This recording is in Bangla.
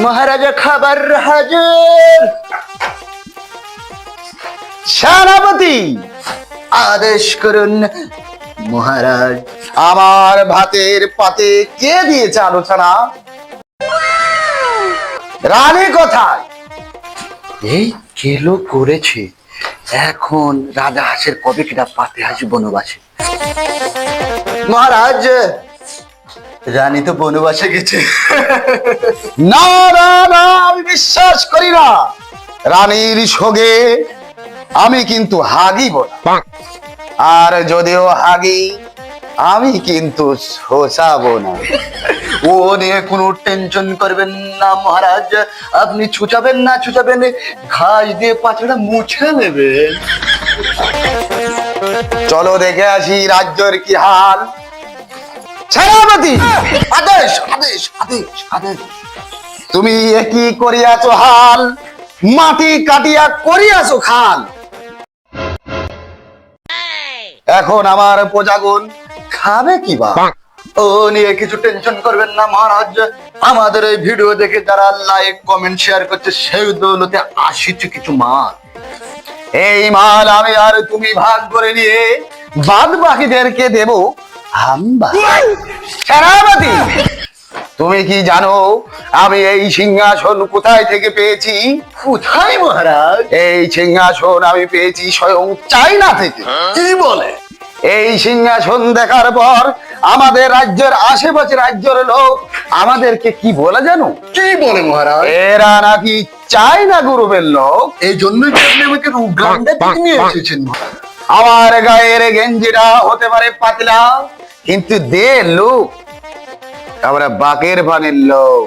মহারাজা খাবার হাজির। সেনাপতি আদেশ করুন। মহারাজ, আমার ভাতের পাতে কে দিয়েছে আলোচনা? রানী কোথায়? এই কেলো করেছে। এখন রাজা হাঁসের কবে কিনা পাতে হাসি বনবাসে। মহারাজ, রানী তো বনবাসে গেছে। না না না, আমি বিশ্বাস করি না। রানীর সঙ্গে আমি কিন্তু হাগিব না, আর যদিও হাগি আমি কিন্তু শোষাবো না। ও নিয়ে কোনো টেনশন করবেন না মহারাজ। আপনি ছুচাবেন না ছুচাবেন, ঘাস দিয়ে পাছড়া মুছে নেবেন। চলো দেখে আসি রাজ্যের কি হাল। সেনাপতি আদেশ আদেশ আদেশ আদেশ। তুমি কি করিয়াছো হাল? মাটি কাটিয়া করিয়াছো খাল। এখন আমার প্রজাগণ খাবে কি বা? ও নিয়ে কিছু টেনশন করবেন না মহারাজ। আমাদের এই ভিডিও দেখে যারা লাইক কমেন্ট শেয়ার করছে সেই দৌলতে আসিছে কিছু মাল। এই মাল আমি আর তুমি ভাগ করে নিয়ে বাদ বাকিদেরকে দেব হাম্বা। সেনাপতি, তুমি কি জানো আমি এই সিংহাসন কোথায় থেকে পেয়েছি? কোথায় মহারাজ? এই সিংহাসন আমি পেয়েছি স্বয়ং চায়না থেকে। কি বলে? এই সিংহাসন দেখার পর আমাদের রাজ্যের আশেপাশে রাজ্যের লোক আমাদেরকে কি বলে জানো? কি বলে মহারাজ? এরা নাকি চায়না গ্রুপের লোক। এই জন্যই আপনি আমাকে উগান্ডা থেকে নিয়ে এসেছেন। আমার গায়ের গেঞ্জিটা হতে পারে পাতলা, কিন্তু দে লোক আমরা বাকের পানির লোক।